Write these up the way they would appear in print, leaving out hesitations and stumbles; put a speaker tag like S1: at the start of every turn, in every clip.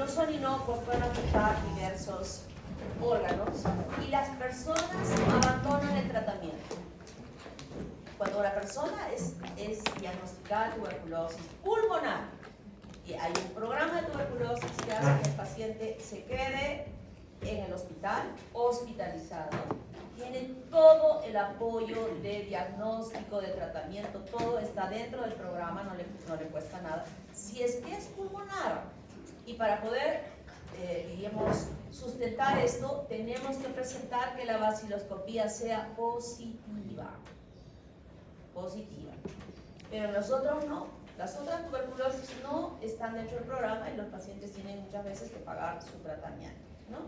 S1: no son inocuos, pueden afectar diversos órganos y las personas abandonan el tratamiento. Cuando la persona es diagnosticada de tuberculosis pulmonar y hay un programa de tuberculosis que hace que el paciente se quede en el hospital, hospitalizado, tiene todo el apoyo de diagnóstico, de tratamiento, todo está dentro del programa, no le cuesta nada. Si es que es pulmonar, y para poder, digamos, sustentar esto, tenemos que presentar que la baciloscopía sea positiva. Pero nosotros no. Las otras tuberculosis no están dentro del programa y los pacientes tienen muchas veces que pagar su tratamiento, ¿no?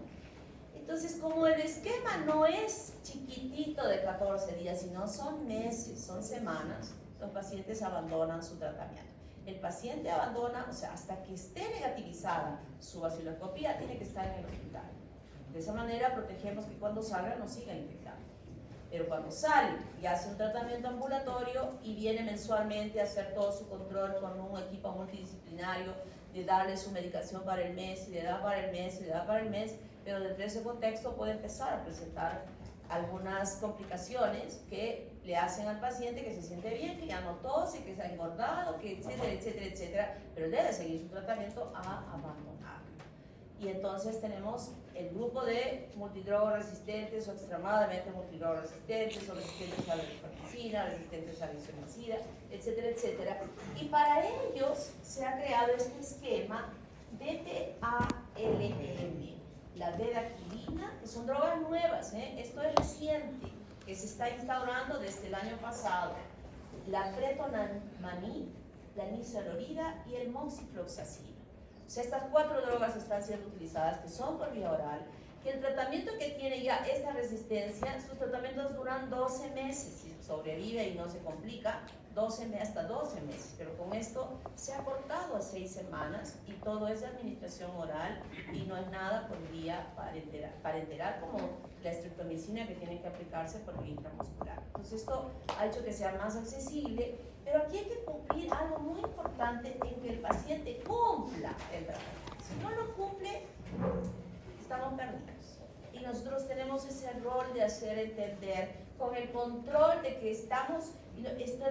S1: Entonces, como el esquema no es chiquitito de 14 días, sino son meses, son semanas, los pacientes abandonan su tratamiento. El paciente abandona, o sea, hasta que esté negativizada su baciloscopía, tiene que estar en el hospital. De esa manera protegemos que cuando salga no siga infectando. Pero cuando sale y hace un tratamiento ambulatorio y viene mensualmente a hacer todo su control con un equipo multidisciplinario, de darle su medicación para el mes, y le da para el mes, y le da para el mes, pero dentro de ese contexto puede empezar a presentar algunas complicaciones que le hacen al paciente que se siente bien, que ya no tose, que se ha engordado, que etcétera, etcétera, etcétera, pero debe seguir su tratamiento a abandonar. Y entonces tenemos el grupo de multidrogas resistentes o extremadamente multidrogas resistentes o resistentes a la rifampicina, resistentes a la isoniazida, etcétera, etcétera. Y para ellos se ha creado este esquema DPALM, la bedaquilina, que son drogas nuevas, esto es reciente, que se está instaurando desde el año pasado. La pretonamani, la nisotorida y el moxifloxacin. O sea, estas 4 drogas están siendo utilizadas, que son por vía oral, que el tratamiento que tiene ya esta resistencia, sus tratamientos duran 12 meses, si sobrevive y no se complica, hasta 12 meses, pero con esto se ha cortado a 6 semanas y todo es de administración oral y no es nada por vía parenteral como la estreptomicina que tiene que aplicarse por vía intramuscular. Entonces esto ha hecho que sea más accesible, pero aquí hay que cumplir algo muy importante en que el paciente cumpla el tratamiento. Si no lo cumple, estamos perdidos. Y nosotros tenemos ese rol de hacer entender con el control de que está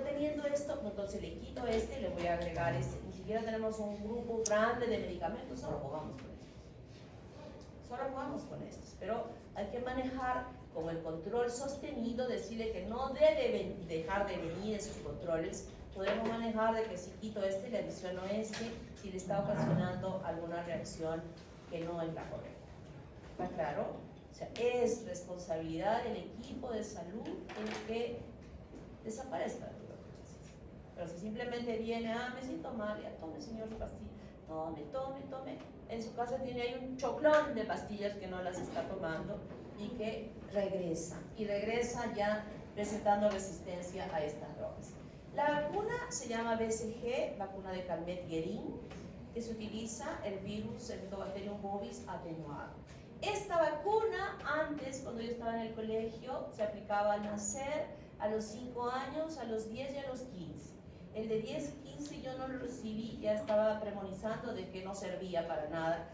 S1: teniendo esto, entonces le quito y le voy a agregar este. Ni siquiera tenemos un grupo grande de medicamentos, solo jugamos con estos. Pero hay que manejar con el control sostenido, decirle que no debe dejar de venir esos controles. Podemos manejar de que si quito le adiciono si le está ocasionando alguna reacción que no es la correcta. ¿Está claro? O sea, es responsabilidad del equipo de salud el que desaparezca la tuberculosis. Pero si simplemente viene, me siento mal, ya tome señor su pastilla, tome. En su casa tiene ahí un choclón de pastillas que no las está tomando y que regresa ya presentando resistencia a estas drogas. La vacuna se llama BCG, vacuna de Calmette-Guerin, que se utiliza el virus Enterobacterium bovis atenuado. Esta vacuna, antes, cuando yo estaba en el colegio, se aplicaba al nacer, a los 5 años, a los 10 y a los 15. El de 10 y 15 yo no lo recibí, ya estaba premonizando de que no servía para nada.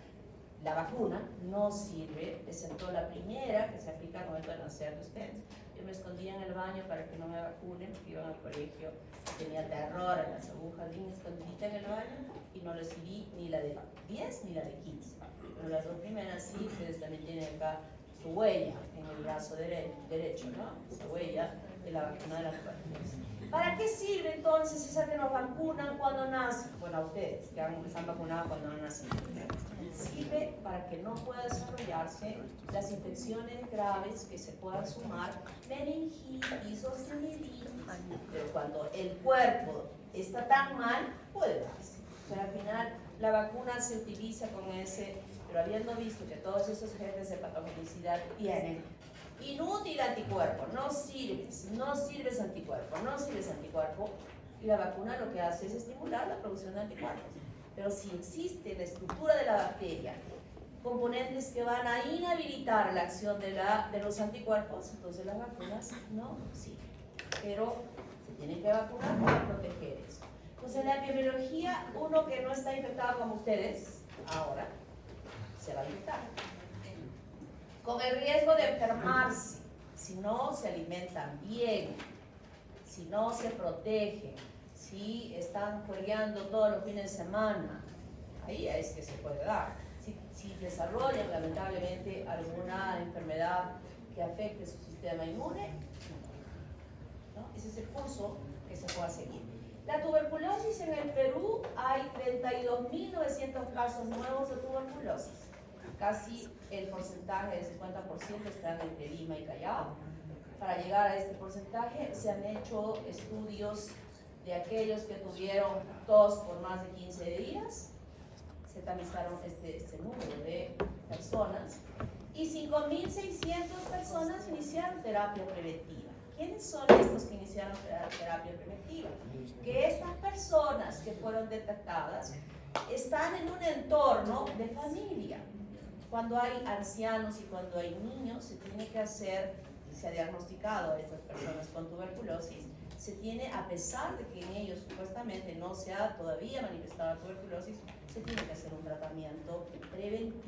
S1: La vacuna no sirve, excepto la primera, que se aplica al momento de nacer de ustedes. Yo me escondía en el baño para que no me vacunen, porque iba al colegio, tenía terror a las agujas, bien escondidita en el baño, y no recibí ni la de 10 ni la de 15. Pero las 2 primeras sí, ustedes también tienen acá su huella en el brazo derecho, ¿no? Su huella de la vacuna de la tuberculosis. ¿Para qué sirve entonces esa que nos vacunan cuando nacen? Bueno, a ustedes, que han vacunado cuando han nacido. Sirve para que no pueda desarrollarse las infecciones graves que se puedan sumar, meningitis o seniditis. Pero cuando el cuerpo está tan mal, puede darse. Pero al final la vacuna se utiliza con ese, pero habiendo visto que todos esos genes de patogenicidad tienen inútil anticuerpo, no sirves anticuerpo, y la vacuna lo que hace es estimular la producción de anticuerpos. Pero si existe en la estructura de la bacteria componentes que van a inhabilitar la acción de los anticuerpos, entonces las vacunas no sirven. Pero se tienen que vacunar para proteger eso. Entonces en la epidemiología, uno que no está infectado como ustedes ahora, con el riesgo de enfermarse, si no se alimentan bien, si no se protegen, si están juergueando todos los fines de semana, ahí es que se puede dar. Si desarrollan lamentablemente alguna enfermedad que afecte su sistema inmune, ¿no? Ese es el curso que se puede seguir. La tuberculosis en el Perú, hay 32.900 casos nuevos de tuberculosis. Casi el porcentaje del 50% están entre Lima y Callao. Para llegar a este porcentaje se han hecho estudios de aquellos que tuvieron tos por más de 15 días. Se tamizaron este número de personas y 5.600 personas iniciaron terapia preventiva. ¿Quiénes son estos que iniciaron terapia preventiva? Que estas personas que fueron detectadas están en un entorno de familia. Cuando hay ancianos y cuando hay niños, se tiene que hacer, se ha diagnosticado a estas personas con tuberculosis, se tiene, a pesar de que en ellos supuestamente no se ha todavía manifestado la tuberculosis, se tiene que hacer un tratamiento preventivo.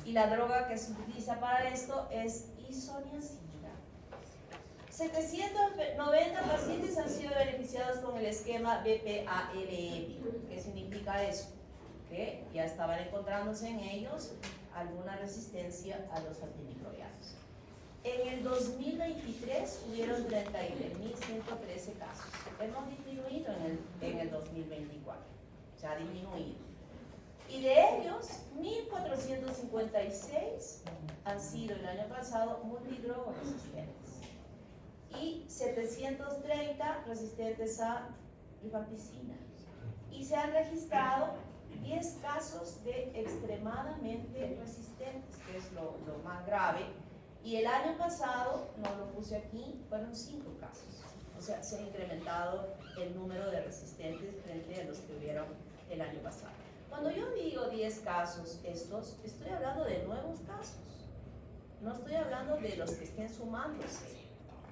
S1: Y la droga que se utiliza para esto es isoniazida. 790 pacientes han sido beneficiados con el esquema BPALM. ¿Qué significa eso? Que ya estaban encontrándose en ellos alguna resistencia a los antimicrobianos. En el 2023 hubieron 33.113 casos. Hemos disminuido en el 2024. Se ha disminuido. Y de ellos, 1.456 han sido el año pasado multidrogoresistentes. Y 730 resistentes a rifampicina. Y se han registrado 10 casos de extremadamente resistentes, que es lo más grave. Y el año pasado, no lo puse aquí, fueron 5 casos. O sea, se ha incrementado el número de resistentes frente a los que hubieron el año pasado. Cuando yo digo 10 casos estos, estoy hablando de nuevos casos. No estoy hablando de los que estén sumándose.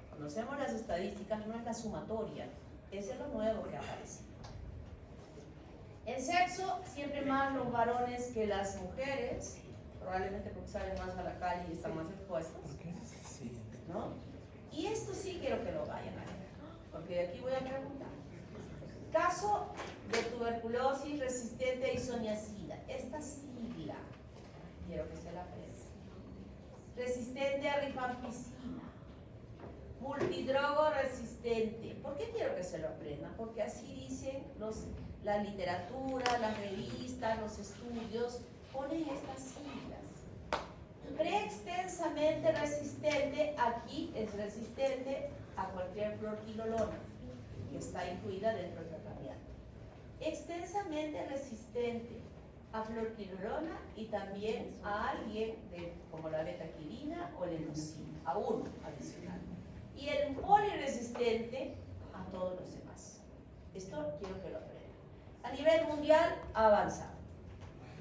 S1: Cuando hacemos las estadísticas, no es la sumatoria, es lo nuevo que aparece. En sexo, siempre más los varones que las mujeres, probablemente porque salen más a la calle y están más expuestos, ¿no? Y esto sí quiero que lo vayan a ver, porque aquí voy a preguntar. Caso de tuberculosis resistente a isoniazida. Esta sigla, quiero que se la aprendan. Resistente a rifampicina. Multidrogo resistente. ¿Por qué quiero que se lo aprendan? Porque así dicen la literatura, las revistas, los estudios, ponen estas siglas. Preextensamente resistente, aquí es resistente a cualquier fluorquinolona que está incluida dentro del tratamiento. Extensamente resistente a fluorquinolona y también a alguien como la betaquilina o la leucina, a uno adicional. Y el poliresistente a todos los demás. Esto quiero que lo aprendan. A nivel mundial ha avanzado.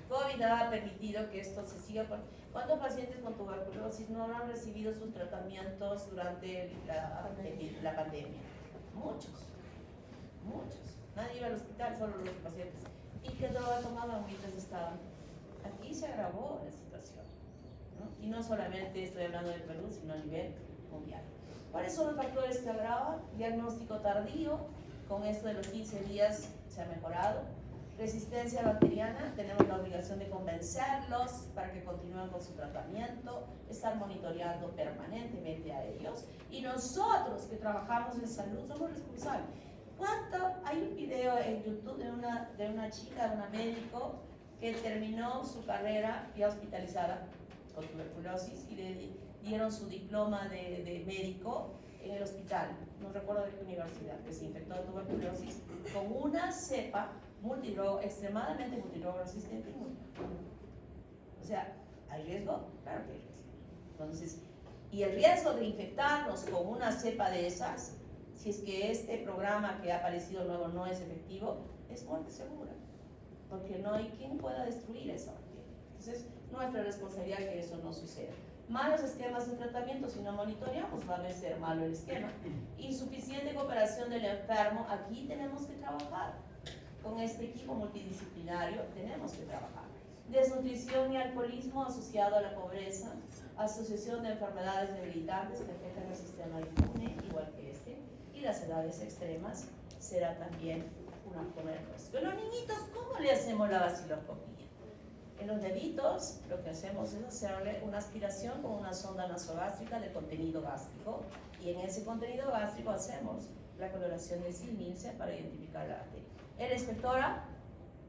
S1: COVID ha permitido que esto se siga. ¿Cuántos pacientes con tuberculosis no han recibido sus tratamientos durante la pandemia? Muchos. Nadie iba al hospital, solo los pacientes. ¿Y qué droga tomaban mientras estaban? Aquí se agravó la situación, ¿no? Y no solamente estoy hablando del Perú, sino a nivel mundial. ¿Cuáles son los factores que agravan? Diagnóstico tardío, con esto de los 15 días se ha mejorado. Resistencia bacteriana, tenemos la obligación de convencerlos para que continúen con su tratamiento, estar monitoreando permanentemente a ellos. Y nosotros que trabajamos en salud somos responsables. Hay un video en YouTube de una chica, de una médico, que terminó su carrera ya hospitalizada con tuberculosis y le dieron su diploma de médico en el hospital, no recuerdo de qué universidad, que se infectó de tuberculosis con una cepa extremadamente multidrogo resistente. O sea, ¿hay riesgo? Claro que hay riesgo. Entonces, y el riesgo de infectarnos con una cepa de esas, si es que este programa que ha aparecido nuevo no es efectivo, es muerte segura, porque no hay quien pueda destruir esa bacteria. Entonces, nuestra responsabilidad es que eso no suceda. Malos esquemas de tratamiento, si no monitoreamos, va a ser malo el esquema. Insuficiente cooperación del enfermo, aquí tenemos que trabajar. Con este equipo multidisciplinario tenemos que trabajar. Desnutrición y alcoholismo asociado a la pobreza, asociación de enfermedades debilitantes que afectan al sistema inmune, igual que este, y las edades extremas será también una forma de diagnóstico. En los niñitos, ¿cómo le hacemos la vaciloscopía? En los bebitos lo que hacemos es hacerle una aspiración con una sonda nasogástrica de contenido gástrico, y en ese contenido gástrico hacemos la coloración de silmince para identificar la bacteria. ¿Él expectora?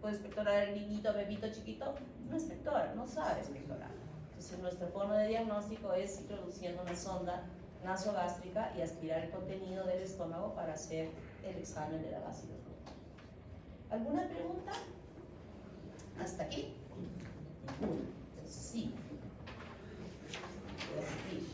S1: ¿Puede expectorar el niñito, bebito chiquito? No expectora, no sabe expectorar. Entonces nuestra forma de diagnóstico es introduciendo una sonda nasogástrica y aspirar el contenido del estómago para hacer el examen de la vaciloscopia. ¿Alguna pregunta? ¿Hasta aquí? Ninguna. Entonces sí. Voy a seguir.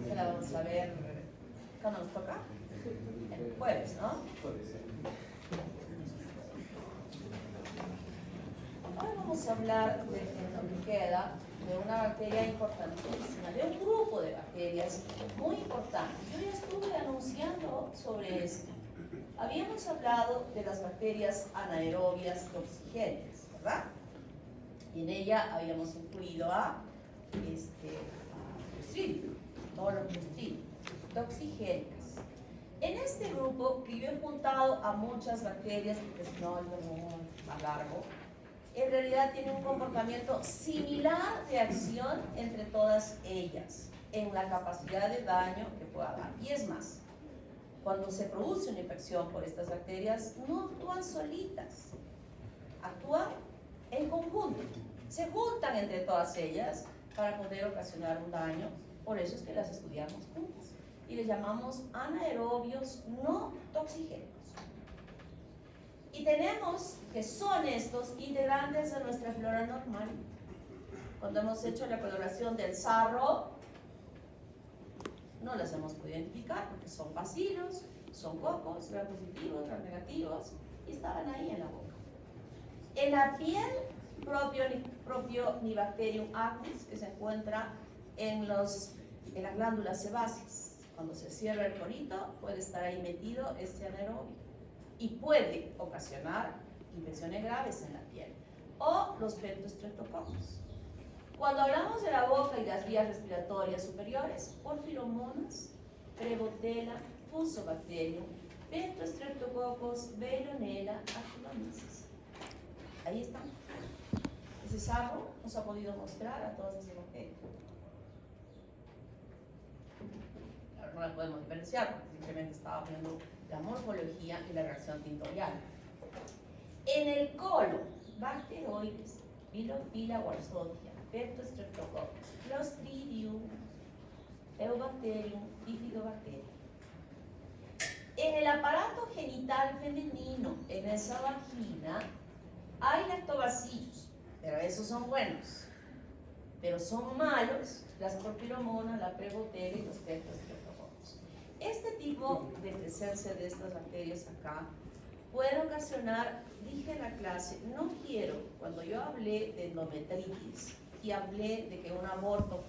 S1: Se la vamos a ver cuando nos toca. El jueves, ¿no? Ahora vamos a hablar de, en lo que queda, de una bacteria importantísima, de un grupo de bacterias muy importantes. Yo ya estuve anunciando sobre esto. Habíamos hablado de las bacterias anaerobias toxigénicas, ¿verdad? Y en ella habíamos incluido a Clostridium, todos los Clostridium, toxigénicas. En este grupo, que yo he juntado a muchas bacterias, porque si no, es más largo, en realidad tiene un comportamiento similar de acción entre todas ellas, en la capacidad de daño que pueda dar. Y es más, cuando se produce una infección por estas bacterias, no actúan solitas, actúan en conjunto. Se juntan entre todas ellas para poder ocasionar un daño. Por eso es que las estudiamos juntas. Y les llamamos anaerobios no toxigénicos. Y tenemos que son estos integrantes de nuestra flora normal. Cuando hemos hecho la coloración del sarro, no las hemos podido identificar porque son bacilos, son cocos, gram positivos, gram negativos, y estaban ahí en la boca. En la piel, Propionibacterium acnes, que se encuentra en las glándulas sebáceas. Cuando se cierra el porito, puede estar ahí metido este anaerobio y puede ocasionar infecciones graves en la piel. O los Peptostreptococcus. Cuando hablamos de la boca y las vías respiratorias superiores, Porphyromonas, Prevotella, Fusobacterium, Peptostreptococcus, Veillonella, Actinomyces. Ahí están. Ese sarro nos ha podido mostrar a todas esas bacterias. Ahora no las podemos diferenciar porque simplemente estaba viendo la morfología y la reacción tintorial. En el colon, bacteroides, Bilophila warzotia, Peptostreptococcus, Clostridium, Eubacterium, Bifidobacterium. En el aparato genital femenino, en esa vagina, hay lactobacillus, pero esos son buenos. Pero son malos las porfiromonas, la Prevotella y los Peptostreptococcus. Este tipo de presencia de estas bacterias acá puede ocasionar, dije en la clase, no quiero, cuando yo hablé de endometritis y hablé de que un aborto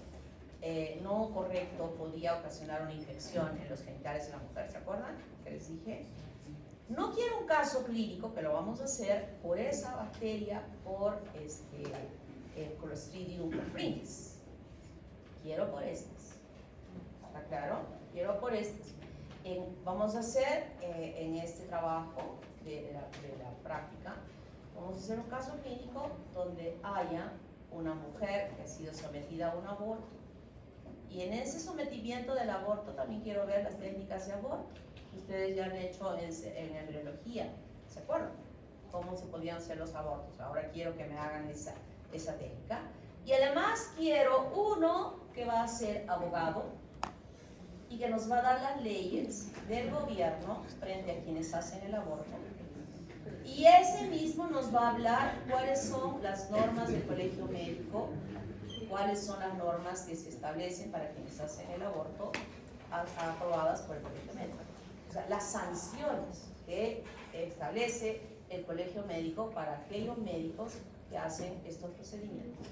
S1: no correcto podía ocasionar una infección en los genitales de la mujer, ¿se acuerdan? Que les dije. No quiero un caso clínico, que lo vamos a hacer por esa bacteria, por Clostridium perfringens. Quiero por estas. ¿Está claro? Quiero por estas. Vamos a hacer en este trabajo de la práctica, vamos a hacer un caso clínico donde haya una mujer que ha sido sometida a un aborto. Y en ese sometimiento del aborto también quiero ver las técnicas de aborto que ustedes ya han hecho en embriología. ¿Se acuerdan? Cómo se podían hacer los abortos. Ahora quiero que me hagan esa técnica. Y además quiero uno que va a ser abogado y que nos va a dar las leyes del gobierno frente a quienes hacen el aborto. Y ese mismo nos va a hablar cuáles son las normas del colegio médico, cuáles son las normas que se establecen para quienes hacen el aborto aprobadas por el colegio médico. O sea, las sanciones que establece el colegio médico para aquellos médicos que hacen estos procedimientos.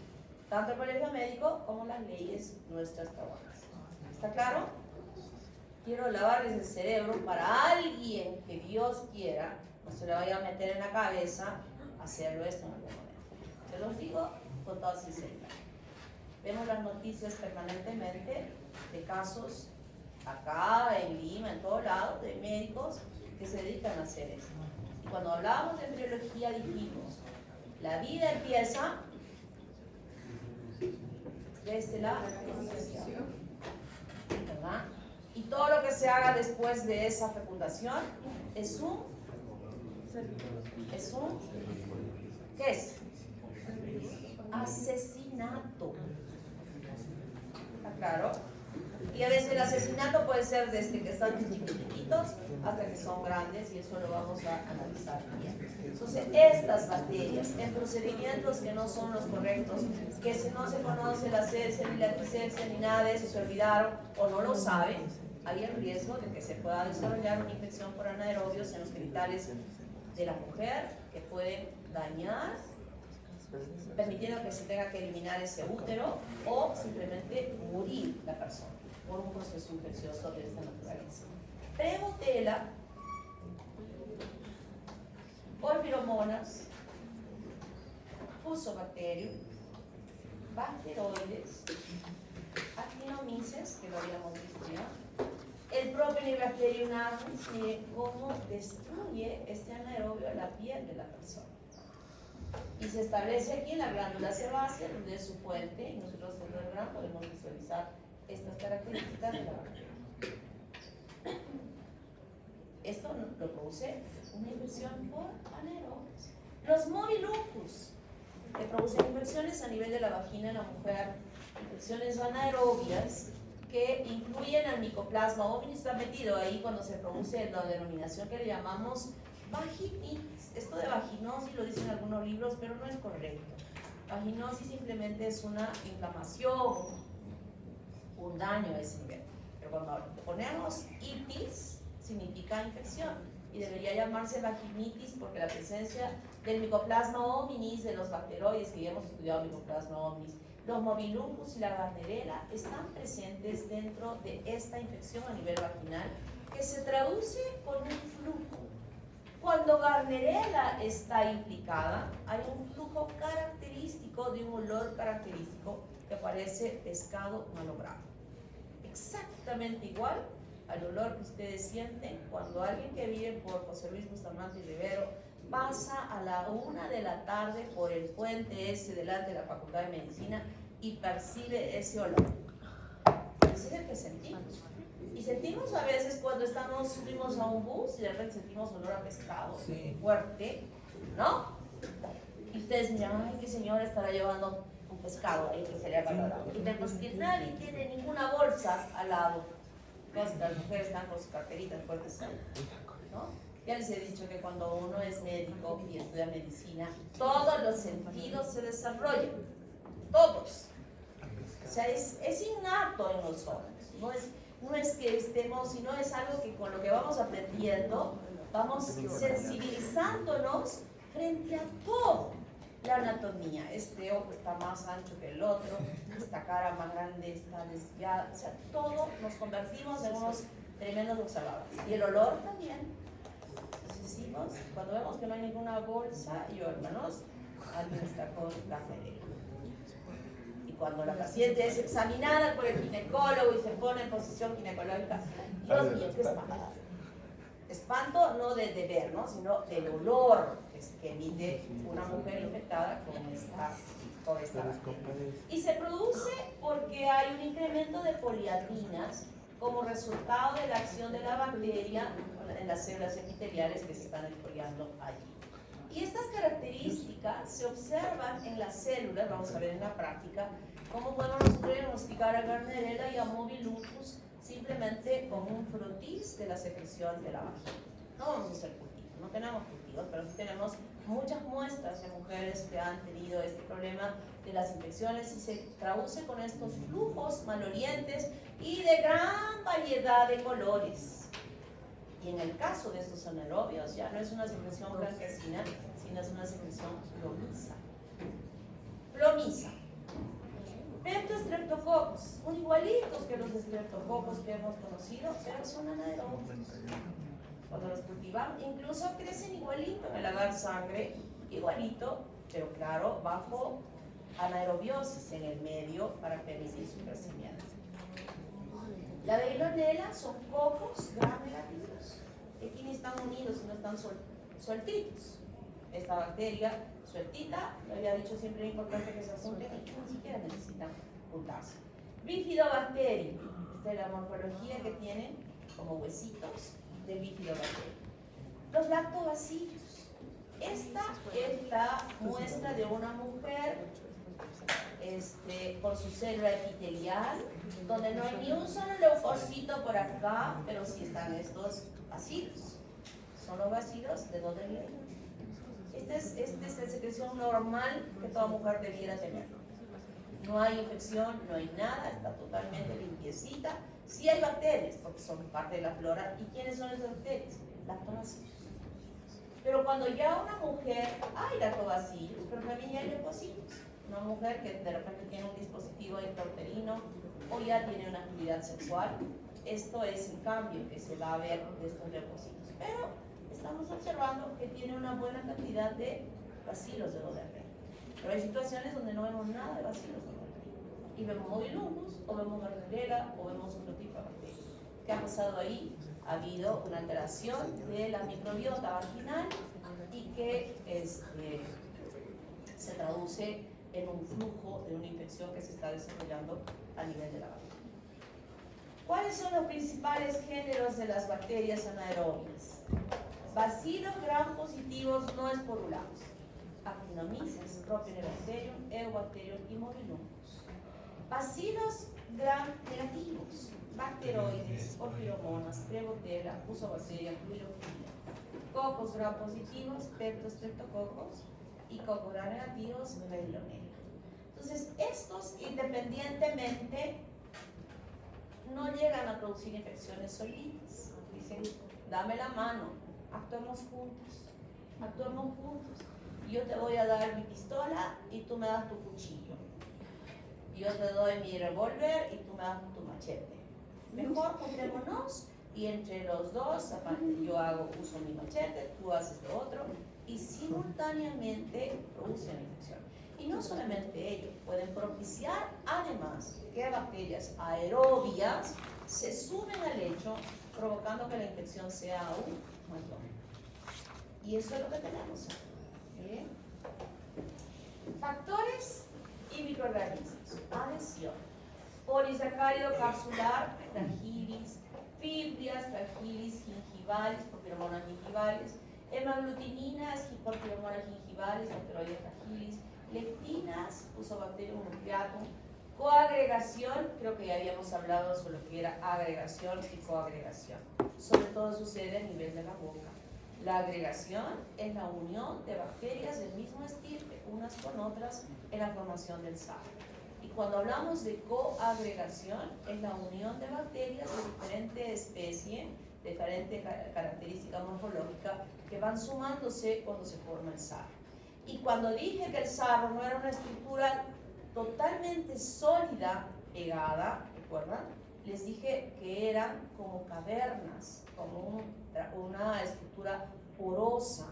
S1: Tanto el colegio médico como las leyes nuestras peruanas. ¿Está claro? Quiero lavarles el cerebro para alguien que Dios quiera, no se le vaya a meter en la cabeza hacerlo esto en algún momento. Se los digo con toda sinceridad. Vemos las noticias permanentemente de casos acá, en Lima, en todos lados, de médicos que se dedican a hacer eso. Y cuando hablábamos de embriología dijimos, la vida empieza desde la fecundación, ¿verdad? Y todo lo que se haga después de esa fecundación es un ¿qué es? Asesinato. ¿Está claro? Y a veces el asesinato puede ser desde que están chiquititos hasta que son grandes, y eso lo vamos a analizar bien. Entonces, estas bacterias en procedimientos que no son los correctos, que si no se conoce la CELSE ni la TICELSE ni nada de eso, se olvidaron o no lo saben, hay el riesgo de que se pueda desarrollar una infección por anaerobios en los genitales de la mujer que puede dañar, permitiendo que se tenga que eliminar ese útero o simplemente morir la persona por un proceso infeccioso de esta naturaleza. Prebotela, porfiromonas, fusobacterium, bacteroides, actinomyces, que lo habíamos visto ya, el Propionibacterium agens, cómo destruye este anaerobio a la piel de la persona. Y se establece aquí en la glándula sebácea, donde es su fuente, y nosotros en el gran podemos visualizar estas características de la bacteria. Esto lo produce una infección por anaerobios. Los mobilucus, que producen infecciones a nivel de la vagina en la mujer, infecciones anaerobias que incluyen al micoplasma ovinis, está metido ahí cuando se produce la denominación que le llamamos vaginitis. Esto de vaginosis lo dicen algunos libros, pero no es correcto. Vaginosis simplemente es una inflamación, un daño a ese nivel. Pero cuando ponemos itis, significa infección. Y debería llamarse vaginitis porque la presencia del micoplasma hominis, de los bacteroides, que ya hemos estudiado micoplasma hominis, los mobilucus y la Gardnerella están presentes dentro de esta infección a nivel vaginal que se traduce con un flujo. Cuando Gardnerella está implicada, hay un flujo característico de un olor característico que parece pescado malogrado. Exactamente igual al olor que ustedes sienten cuando alguien que vive por José Luis Bustamante y Rivero pasa a la 1 de la tarde por el puente ese delante de la Facultad de Medicina y percibe ese olor. Ese es el que sentimos. Y sentimos a veces cuando subimos a un bus y de repente sentimos olor a pescado, sí, fuerte, ¿no? Y ustedes miran, ay, qué señora estará llevando un pescado ahí que sería valorado. Y vemos que nadie tiene ninguna bolsa al lado. Entonces las mujeres están con sus carteritas fuertes, ¿no? Ya les he dicho que cuando uno es médico y estudia medicina, todos los sentidos se desarrollan, todos. O sea, es innato en nosotros, no es que estemos, sino es algo que con lo que vamos aprendiendo, vamos sensibilizándonos frente a todo. La anatomía, este ojo está más ancho que el otro, esta cara más grande está desviada, o sea, todo nos convertimos en unos tremendos observadores. Y el olor también. Decimos, cuando vemos que no hay ninguna bolsa y órganos, alguien está con Gardnerella. Y cuando la paciente es examinada por el ginecólogo y se pone en posición ginecológica, Dios mío, qué espanto. Espanto no de ver, ¿no? Sino del olor que emite una mujer infectada con esta bacteria. Y se produce porque hay un incremento de poliadrinas como resultado de la acción de la bacteria en las células epiteliales que se están exfoliando allí. Y estas características se observan en las células, vamos a ver en la práctica, cómo podemos nosotros diagnosticar a Gardnerella y a mobilucus simplemente con un frotis de la secreción de la vagina. No vamos a hacer cultivos, no tenemos cultivos, pero sí tenemos muchas muestras de mujeres que han tenido este problema de las infecciones y se traduce con estos flujos malolientes y de gran variedad de colores. Y en el caso de estos anaerobios ya no es una secreción blanquecina, sino es una secreción plomiza. Plomiza. Streptococcus, son igualitos que los estreptococos que hemos conocido, pero son anaerobios. Cuando los cultivan, incluso crecen igualito en el agar sangre, igualito, pero claro, bajo anaerobiosis en el medio para permitir su crecimiento. La veilonela son cocos gram negativos, que aquí ni están unidos, sino están sueltitos. Esta bacteria sueltita, lo había dicho siempre, es importante que se junten y ni siquiera necesitan juntarse. Bifidobacterium, esta es la morfología que tienen como huesitos del bifidobacterium. Los lactobacillus, esta es la muestra de una mujer con su célula epitelial, donde no hay ni un solo leucocito por acá, pero sí están estos bacilos. Son los bacilos de donde vienen. Esta es la secreción normal que toda mujer debiera tener. No hay infección, no hay nada, está totalmente limpiecita. Sí hay bacterias, porque son parte de la flora. ¿Y quiénes son esas bacterias? Lactobacillus. Pero cuando ya una mujer, hay lactobacillus, pero también hay leucocitos. Una mujer que de repente tiene un dispositivo intrauterino o ya tiene una actividad sexual, esto es el cambio que se va a ver de estos leucocitos. Pero estamos observando que tiene una buena cantidad de bacilos de Goderella. Pero hay situaciones donde no vemos nada de bacilos de Goderella. Y vemos Modilungus, o vemos Gardnerella, o vemos otro tipo de bacterias. ¿Qué ha pasado ahí? Ha habido una alteración de la microbiota vaginal y que se traduce en un flujo de una infección que se está desarrollando a nivel de la vagina. ¿Cuáles son los principales géneros de las bacterias anaerobias? Bacilos gram positivos no esporulados, Actinomyces, Propionibacterium, Eubacterium y Modilungus. Bacilos gram negativos, bacteroides, porfiromonas, Trebotella, Fusobacteria, Cluirophila. Cocos gram positivos, Streptococcus y cocos gram negativos, Veilonella. Entonces, estos independientemente no llegan a producir infecciones solitas. Dicen, dame la mano, actuemos juntos. Yo te voy a dar mi pistola y tú me das tu cuchillo. Yo te doy mi revólver y tú me das tu machete. Mejor juntémonos y entre los dos, aparte yo uso mi machete, tú haces lo otro y simultáneamente producen infección. Y no solamente ello, pueden propiciar además que bacterias aerobias se suben al lecho, provocando que la infección sea aún mayor. Y eso es lo que tenemos. ¿Bien? Factores y microorganismos. Adhesión. Polisacárido capsular, fragilis, fibrias, fragilis, gingivalis, porfiromonas gingivalis, hemaglutininas, porfiromonas gingivalis, bacteroides fragilis, lectinas, Fusobacterium nucleatum, coagregación, creo que ya habíamos hablado sobre lo que era agregación y coagregación. Sobre todo sucede a nivel de la boca. La agregación es la unión de bacterias del mismo estirpe, unas con otras, en la formación del sarro. Y cuando hablamos de coagregación, es la unión de bacterias de diferente especie, diferente característica morfológica, que van sumándose cuando se forma el sarro. Y cuando dije que el sarro no era una estructura totalmente sólida, pegada, ¿recuerdan? Les dije que eran como cavernas, como una estructura porosa,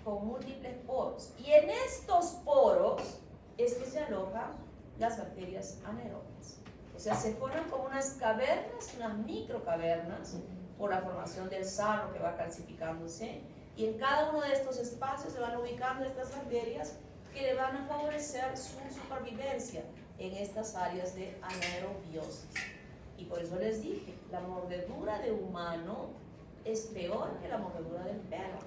S1: con múltiples poros. Y en estos poros es que se alojan las bacterias anaerobias. O sea, se forman como unas cavernas, unas microcavernas, por la formación del sarro que va calcificándose. Y en cada uno de estos espacios se van ubicando estas bacterias que le van a favorecer su supervivencia en estas áreas de anaerobiosis. Y por eso les dije, la mordedura de humano es peor que la mordedura del perro.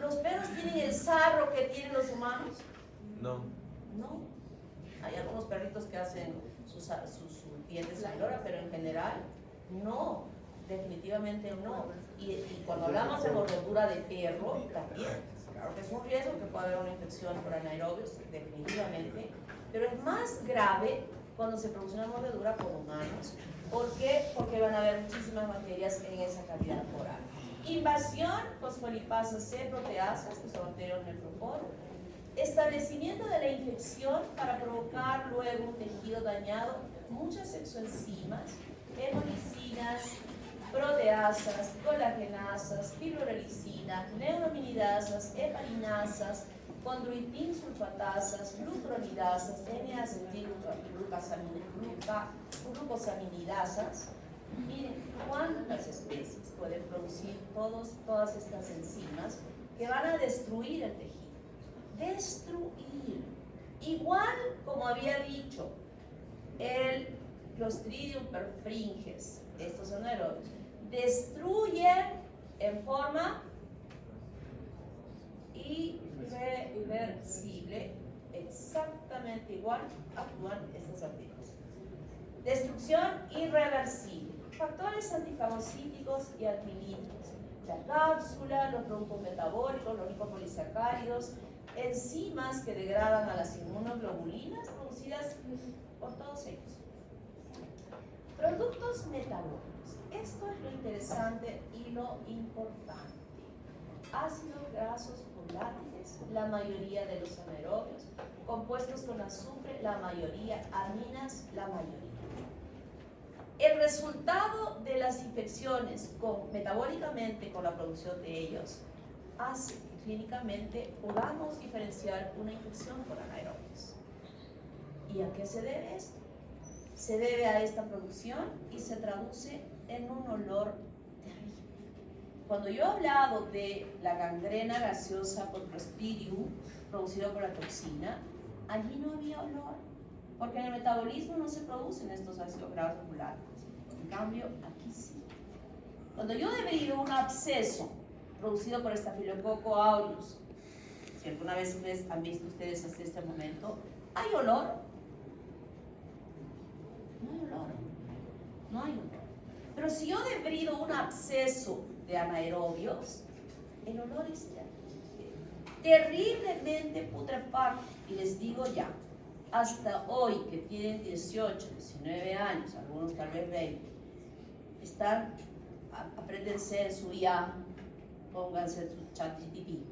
S1: ¿Los perros tienen el sarro que tienen los humanos?
S2: No.
S1: No. Hay algunos perritos que hacen sus dientes en flora, pero en general no. Definitivamente no. Y cuando hablamos de mordedura de perro, también, claro que es un riesgo que puede haber una infección por anaerobios, definitivamente, pero es más grave cuando se produce una mordedura por humanos. ¿Por qué? Porque van a haber muchísimas bacterias en esa cavidad oral. Invasión, fosfolipasa C, proteasas, que son bacterias neutrófilos. Establecimiento de la infección para provocar luego un tejido dañado, muchas exoenzimas, hemolicinas, proteasas, colagenasas, fibrorelicinas, neurominidasas, heparinasas, condroitinsulfatasas, glucuronidasas, N-acetilglucosaminidasas. Miren cuántas especies pueden producir todas estas enzimas que van a destruir el tejido. Destruir. Igual como había dicho, el Clostridium perfringens, estos son anaerobios, destruyen en forma irreversible, exactamente igual actúan estas bacterias. Destrucción irreversible. Factores antifagocíticos y antilíticos. La cápsula, los productos metabólicos, los lipopolisacáridos, enzimas que degradan a las inmunoglobulinas producidas por todos ellos. Productos metabólicos. Esto es lo interesante y lo importante. Ácidos grasos volátiles, la mayoría de los anaerobios, compuestos con azufre, la mayoría, aminas, la mayoría. El resultado de las infecciones metabólicamente con la producción de ellos hace que clínicamente podamos diferenciar una infección por anaerobios. ¿Y a qué se debe esto? Se debe a esta producción y se traduce en un olor terrible. Cuando yo he hablado de la gangrena gaseosa por Clostridium producido por la toxina, allí no había olor, porque en el metabolismo no se producen estos ácidos grasos volátiles. En cambio, aquí sí. Cuando yo he debido un absceso producido por Staphylococcus aureus, si alguna vez han visto ustedes hasta este momento, ¿hay olor? No hay olor. No hay olor. Pero si yo he debido un absceso de anaerobios, el olor es terriblemente putrefacto. Y les digo ya, hasta hoy que tienen 18, 19 años, algunos tal vez 20, apréndense en su IA, pónganse en su ChatGPT,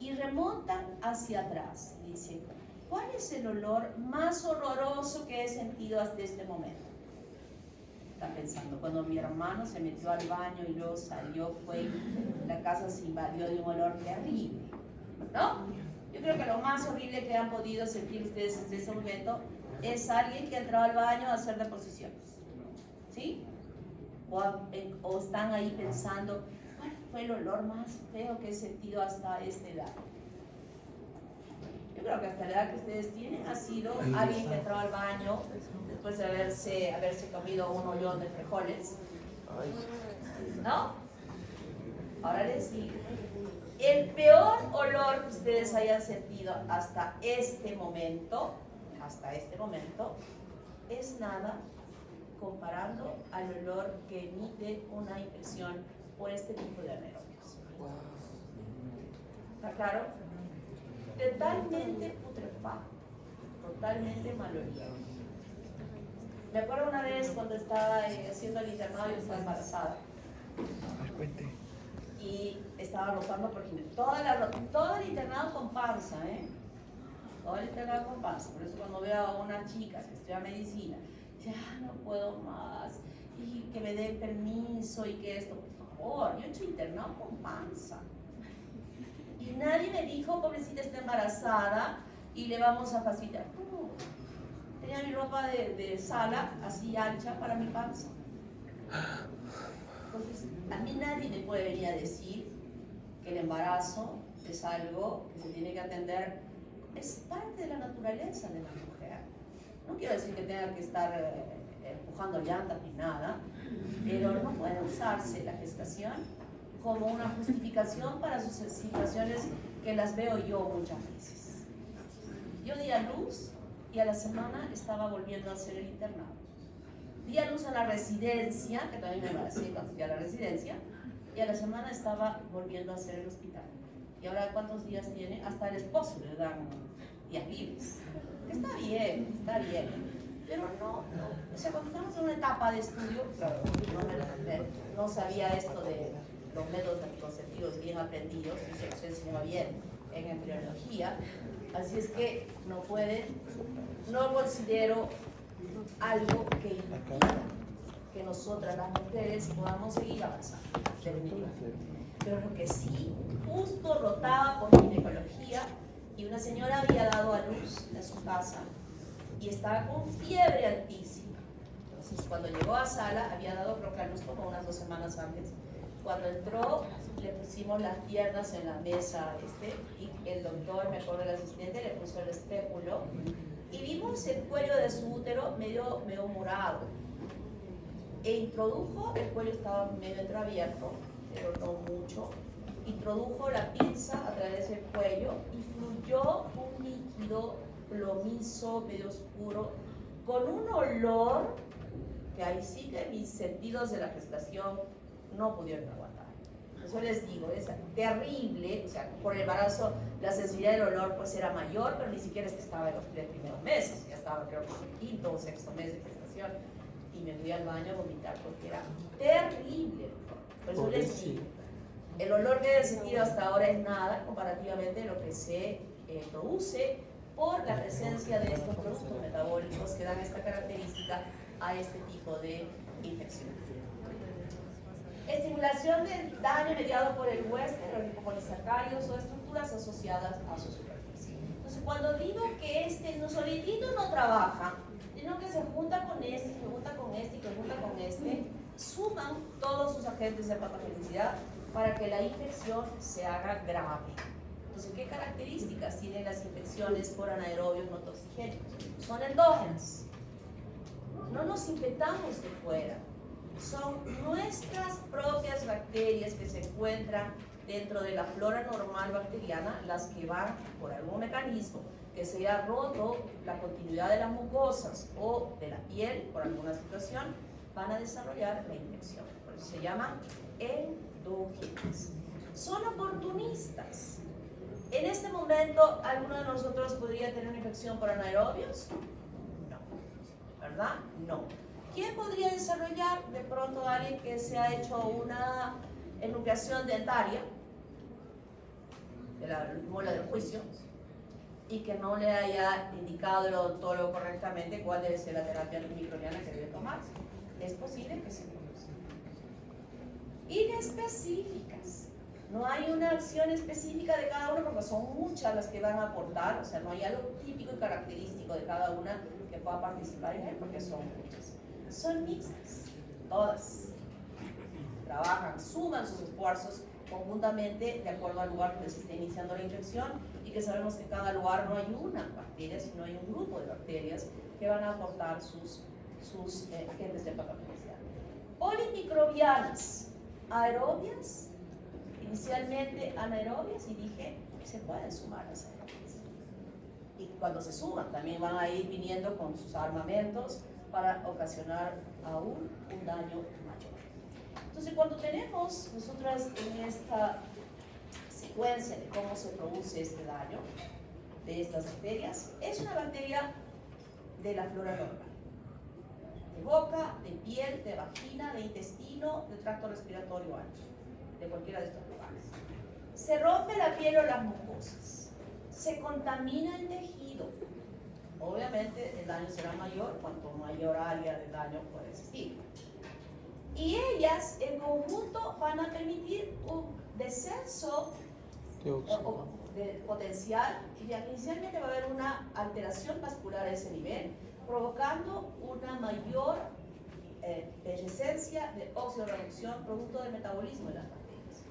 S1: y remontan hacia atrás y dicen, ¿cuál es el olor más horroroso que he sentido hasta este momento? Está pensando, cuando mi hermano se metió al baño y luego salió, la casa se invadió de un olor terrible, ¿no? Yo creo que lo más horrible que han podido sentir ustedes en este momento es alguien que entró al baño a hacer deposiciones, ¿sí? O están ahí pensando, ¿cuál fue el olor más feo que he sentido hasta esta edad? Yo creo que hasta la edad que ustedes tienen ha sido alguien que entró al baño después de haberse comido un ollón de frijoles, ¿no? Ahora les digo, el peor olor que ustedes hayan sentido hasta este momento, es nada comparando al olor que emite una infección por este tipo de anaerobios. ¿Está claro? Totalmente putrefacto, totalmente malolido. Me acuerdo una vez cuando estaba haciendo el internado, yo estaba embarazada. Y estaba rotando por ejemplo, todo el internado con panza, todo el internado con panza. Por eso cuando veo a una chica que estudia medicina, dice, no puedo más, y que me den permiso y que esto, por favor, yo he hecho internado con panza. Y nadie me dijo, pobrecita está embarazada y le vamos a facilitar. No, tenía mi ropa de sala así ancha para mi panza. Entonces, a mí nadie me puede venir a decir que el embarazo es algo que se tiene que atender, es parte de la naturaleza de la mujer. No quiero decir que tenga que estar empujando llantas ni nada, pero no puede usarse la gestación como una justificación para sus situaciones que las veo yo muchas veces. Yo di a luz y a la semana estaba volviendo a hacer el internado. Di a luz a la residencia, que también me embaracé cuando fui a la residencia, y a la semana estaba volviendo a hacer el hospital. Y ahora, ¿cuántos días tiene? Hasta el esposo le dan días libres. Está bien, está bien. Pero no, o sea, cuando estamos en una etapa de estudio, claro, no sabía esto de los métodos anticonceptivos bien aprendidos, y se enseñaba bien en embriología, así es que no considero algo que impida que nosotras las mujeres podamos seguir avanzando, definitivamente. Pero lo que sí, justo rotaba por ginecología y una señora había dado a luz en su casa y estaba con fiebre altísima. Entonces, cuando llegó a sala, había dado creo que a luz como unas 2 semanas antes. Cuando entró, le pusimos las piernas en la mesa y el doctor, me acuerdo el asistente, le puso el estépulo y vimos el cuello de su útero medio morado. E introdujo, el cuello estaba medio entreabierto, pero no mucho. Introdujo la pinza a través del cuello y fluyó un líquido plomizo, medio oscuro, con un olor que ahí sí que mis sentidos de la gestación no pudieron aguantar. Eso les digo, es terrible, o sea, por el embarazo la sensibilidad del olor pues era mayor, pero ni siquiera es que estaba en los 3 primeros meses, ya estaba creo que en el 5º o 6º mes de gestación y me fui al baño a vomitar porque era terrible. Por eso les digo, el olor que he sentido hasta ahora es nada comparativamente de lo que se produce por la presencia de estos productos metabólicos que dan esta característica a este tipo de infección. Estimulación del daño mediado por el huésped, oligopolisacáridos o estructuras asociadas a su superficie. Entonces, cuando digo que no solitito no trabaja, sino que se junta con este, se junta con este y se junta con este, suman todos sus agentes de patogenicidad para que la infección se haga grave. Entonces, ¿qué características tienen las infecciones por anaerobios no toxigénicos? Son endógenas. No nos infectamos de fuera. Son nuestras propias bacterias que se encuentran dentro de la flora normal bacteriana, las que van por algún mecanismo que se haya roto la continuidad de las mucosas o de la piel por alguna situación, van a desarrollar la infección. Por eso se llaman endógenas. Son oportunistas. En este momento, ¿alguno de nosotros podría tener una infección por anaerobios? No. ¿Verdad? No. ¿Quién podría desarrollar de pronto alguien que se ha hecho una enucleación dentaria de la muela del juicio y que no le haya indicado el odontólogo correctamente cuál debe ser la terapia antimicrobiana que debe tomarse? Es posible que se produzca. Inespecíficas. No hay una acción específica de cada uno porque son muchas las que van a aportar, o sea, no hay algo típico y característico de cada una que pueda participar en él porque son muchas. Son mixtas, todas. Trabajan, suman sus esfuerzos conjuntamente de acuerdo al lugar donde se esté iniciando la infección y que sabemos que en cada lugar no hay una bacteria, sino hay un grupo de bacterias que van a aportar sus agentes de patogenicidad. Polimicrobianas, aerobias, inicialmente anaerobias y dije, se pueden sumar las aerobias. Y cuando se suman también van a ir viniendo con sus armamentos para ocasionar aún un daño mayor. Entonces, cuando tenemos nosotras en esta secuencia de cómo se produce este daño de estas bacterias, es una bacteria de la flora normal. De boca, de piel, de vagina, de intestino, de tracto respiratorio alto, de cualquiera de estos lugares. Se rompe la piel o las mucosas, se contamina el tejido. Obviamente el daño será mayor cuanto mayor área de daño puede existir. Y ellas en conjunto van a permitir un descenso de potencial y inicialmente va a haber una alteración vascular a ese nivel, provocando una mayor presencia de oxidorreducción producto del metabolismo de las bacterias,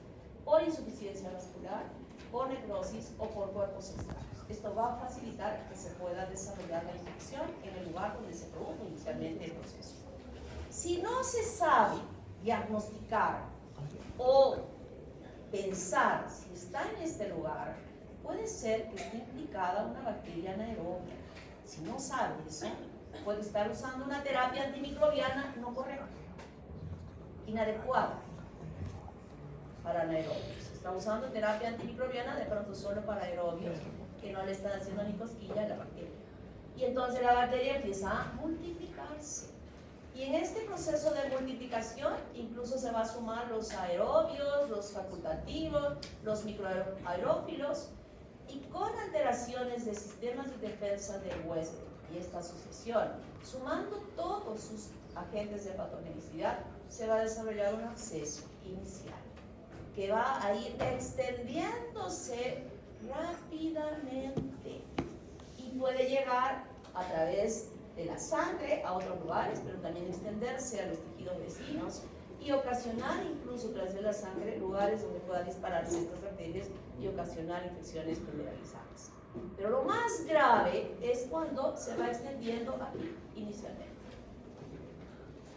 S1: por insuficiencia vascular, por necrosis o por cuerpos extraños. Esto va a facilitar que se pueda desarrollar la infección en el lugar donde se produjo inicialmente el proceso. Si no se sabe diagnosticar o pensar si está en este lugar, puede ser que esté implicada una bacteria anaerobia. Si no sabe eso, puede estar usando una terapia antimicrobiana no correcta, inadecuada para anaerobios. Está usando terapia antimicrobiana de pronto solo para aerobios, que no le están haciendo ni cosquilla a la bacteria. Y entonces la bacteria empieza a multiplicarse. Y en este proceso de multiplicación incluso se va a sumar los aerobios, los facultativos, los microaerófilos, y con alteraciones de sistemas de defensa del huésped y esta sucesión, sumando todos sus agentes de patogenicidad, se va a desarrollar un absceso inicial que va a ir extendiéndose rápidamente y puede llegar a través de la sangre a otros lugares, pero también extenderse a los tejidos vecinos y ocasionar incluso tras de la sangre lugares donde pueda dispararse estas bacterias y ocasionar infecciones generalizadas. Pero lo más grave es cuando se va extendiendo aquí inicialmente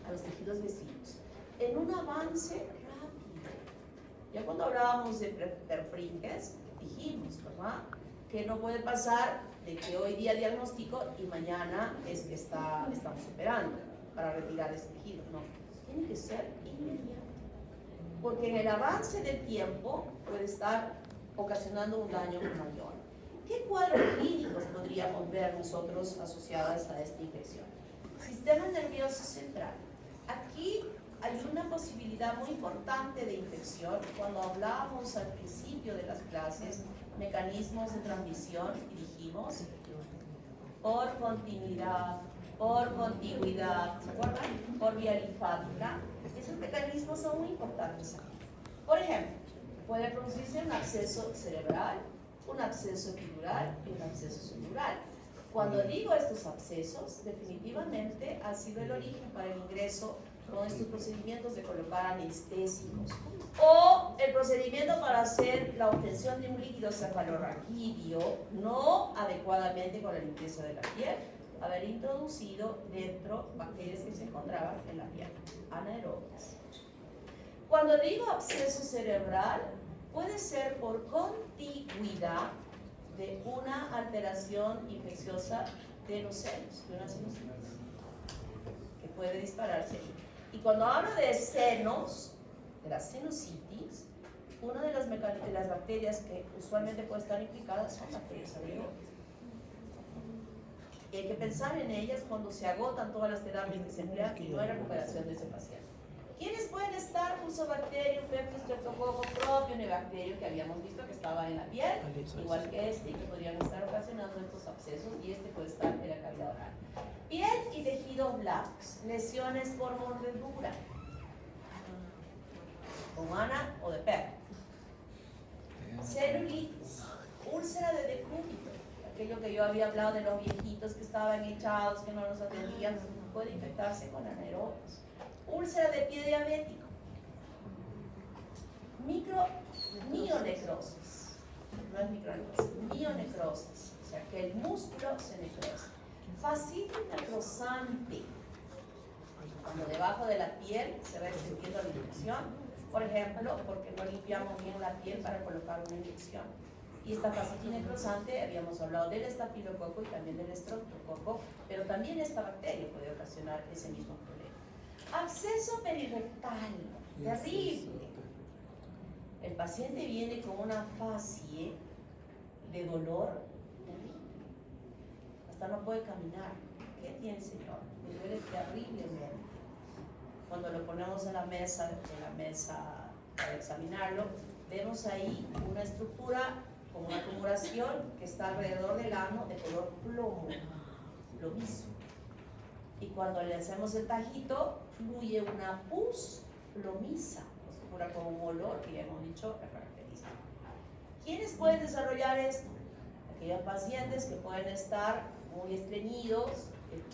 S1: a los tejidos vecinos en un avance rápido. Ya cuando hablábamos de perfringes dijimos, ¿verdad?, que no puede pasar de que hoy día diagnostico y mañana es que estamos operando para retirar ese tejido. No, tiene que ser inmediato, porque en el avance del tiempo puede estar ocasionando un daño mayor. ¿Qué cuadros clínicos podríamos ver nosotros asociados a esta infección? Sistema nervioso central. Aquí hay una posibilidad muy importante de infección. Cuando hablábamos al principio de las clases, mecanismos de transmisión, dijimos, por continuidad, por contigüidad, ¿se acuerdan? Por vía linfática. Esos mecanismos son muy importantes aquí. Por ejemplo, puede producirse un absceso cerebral, un absceso epidural y un absceso subdural. Cuando digo estos abscesos, definitivamente ha sido el origen para el ingreso con estos procedimientos de colocar anestésicos o el procedimiento para hacer la obtención de un líquido cefalorraquídeo no adecuadamente con la limpieza de la piel, haber introducido dentro bacterias que se encontraban en la piel, anaerobias. Cuando digo absceso cerebral, puede ser por contigüidad de una alteración infecciosa de los senos, de una sinusitis, que puede dispararse ahí. Y cuando hablo de senos, de la sinusitis, una de las bacterias que usualmente puede estar implicadas son bacterias anaerobias. Y hay que pensar en ellas cuando se agotan todas las terapias que se emplean y no hay recuperación de ese paciente. ¿Quiénes pueden estar? Fusobacterium, Streptococcus propio, un bacterio que habíamos visto que estaba en la piel, igual que este, y que podrían estar ocasionando estos abscesos, y este puede estar en la cavidad oral. Piel y tejidos blandos, lesiones por mordedura, humana o de perro. Celulitis, úlcera de decúbito, aquello que yo había hablado de los viejitos que estaban echados, que no los atendían, puede infectarse con anaerobios. Úlcera de pie diabético, mionecrosis, no es micronecrosis, mionecrosis, o sea que el músculo se necrosa. Fascitis necrosante, cuando debajo de la piel se va extendiendo la infección, por ejemplo, porque no limpiamos bien la piel para colocar una inyección. Y esta fascitis necrosante, habíamos hablado del estafilococo y también del estreptococo, pero también esta bacteria puede ocasionar ese mismo problema. Absceso perirectal, terrible. El paciente viene con una fascie de dolor terrible. Hasta no puede caminar. ¿Qué tiene, señor? Me duele terriblemente. Cuando lo ponemos en la mesa para examinarlo, vemos ahí una estructura con una tumoración que está alrededor del ano de color plomo, plomizo. Y cuando le hacemos el tajito, fluye una pus plomiza, oscura con un olor que ya hemos dicho es característico. ¿Quiénes pueden desarrollar esto? Aquellos pacientes que pueden estar muy estreñidos,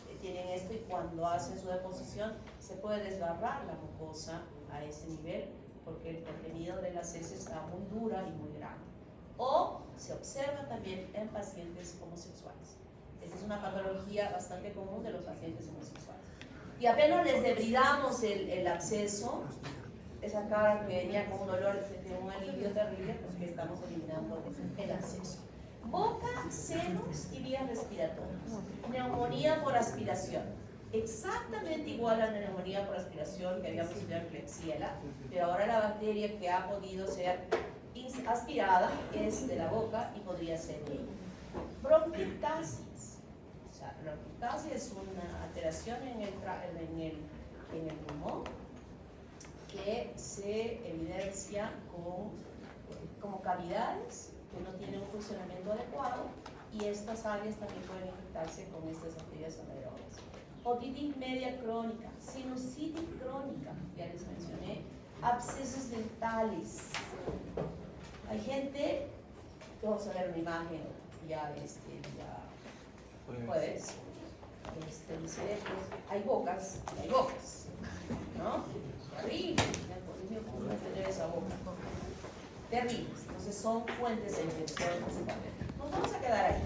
S1: que tienen esto, y cuando hacen su deposición se puede desgarrar la mucosa a ese nivel porque el contenido de las heces está muy dura y muy grande. O se observa también en pacientes homosexuales. Esta es una patología bastante común de los pacientes homosexuales. Y apenas les debridamos el absceso, esa cara que venía con un dolor, un alivio terrible, pues que estamos eliminando el absceso. Boca, senos y vías respiratorias. Neumonía por aspiración. Exactamente igual a la neumonía por aspiración que habíamos estudiado en Klebsiella, pero ahora la bacteria que ha podido ser aspirada es de la boca y podría ser de ella. Bronquiectasis. sea, la urticaria es una alteración en el pulmón que se evidencia como cavidades que no tienen un funcionamiento adecuado, y estas áreas también pueden infectarse con estas bacterias anaerobias. Otitis media crónica, sinusitis crónica, ya les mencioné, abscesos dentales. Hay gente, vamos a ver una imagen, ya puedes, dice, pues, hay bocas, ¿no? Terrible, por Dios, ¿cómo tener esa boca? Terribles, entonces son fuentes de infección. Nos vamos a quedar ahí.